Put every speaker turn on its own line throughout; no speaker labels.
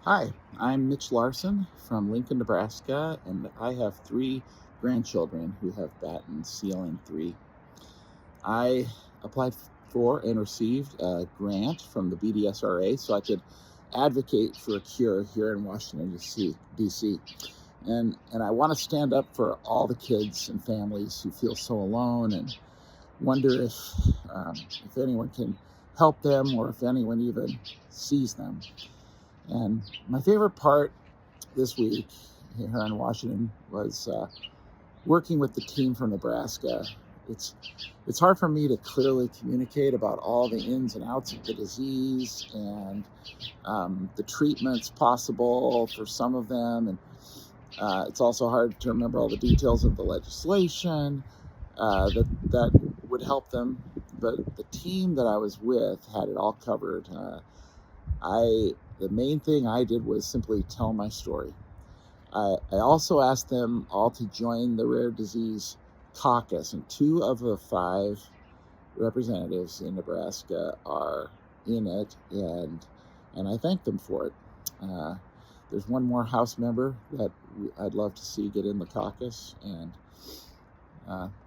Hi, I'm Mitch Larson from Lincoln, Nebraska, and I have three grandchildren who have Batten ceiling 3. I applied for and received a grant from the BDSRA so I could advocate for a cure here in Washington, D.C. And I want to stand up for all the kids and families who feel so alone and wonder if anyone can help them or if anyone even sees them. And my favorite part this week here in Washington was working with the team from Nebraska. It's it's hard for me to clearly communicate about all the ins and outs of the disease and the treatments possible for some of them, and it's also hard to remember all the details of the legislation that would help them. But the team that I was with had it all covered. I The main thing I did was simply tell my story. I also asked them all to join the Rare Disease Caucus, and 2 of the 5 representatives in Nebraska are in it, and I thank them for it. There's one more House member that I'd love to see get in the caucus, and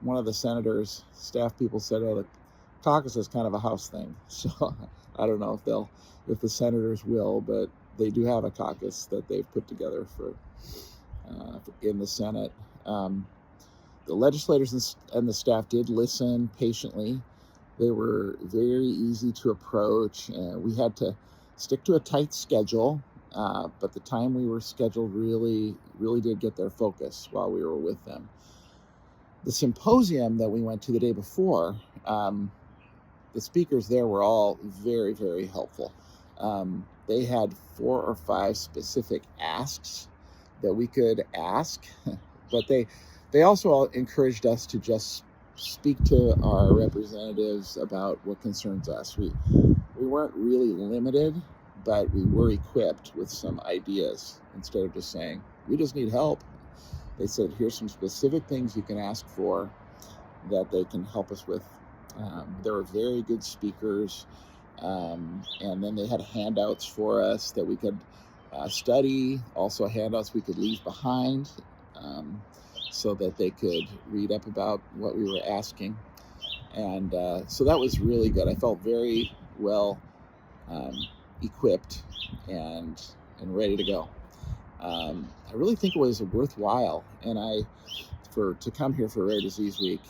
one of the senators' staff people said, "Oh, the caucus is kind of a House thing," so I don't know if the senators will, but they do have a caucus that they've put together for in the Senate. The legislators and the staff did listen patiently. They were very easy to approach. We had to stick to a tight schedule, but the time we were scheduled really did get their focus while we were with them. The symposium that we went to the day before, the speakers there were all very, very helpful. They had 4 or 5 specific asks that we could ask, but they also encouraged us to just speak to our representatives about what concerns us. We weren't really limited, but we were equipped with some ideas. Instead of just saying, "We just need help," they said, "Here's some specific things you can ask for that they can help us with." There were very good speakers, and then they had handouts for us that we could study, also handouts we could leave behind, so that they could read up about what we were asking. And so that was really good. I felt very well um, equipped and ready to go. I really think it was worthwhile, and to come here for Rare Disease Week.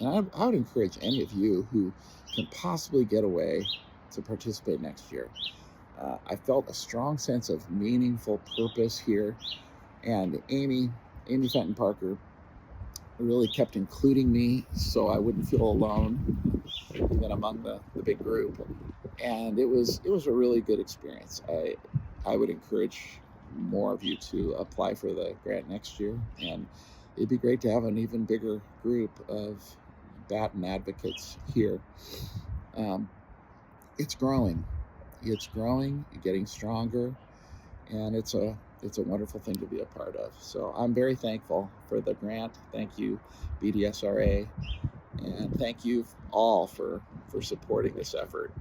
And I would encourage any of you who can possibly get away to participate next year. I felt a strong sense of meaningful purpose here, and Amy Fenton Parker really kept including me so I wouldn't feel alone, even among the big group. And it was a really good experience. I would encourage more of you to apply for the grant next year, and it'd be great to have an even bigger group of Batten advocates here. It's growing, getting stronger, and it's a wonderful thing to be a part of. So I'm very thankful for the grant. Thank you, BDSRA, and thank you all for supporting this effort.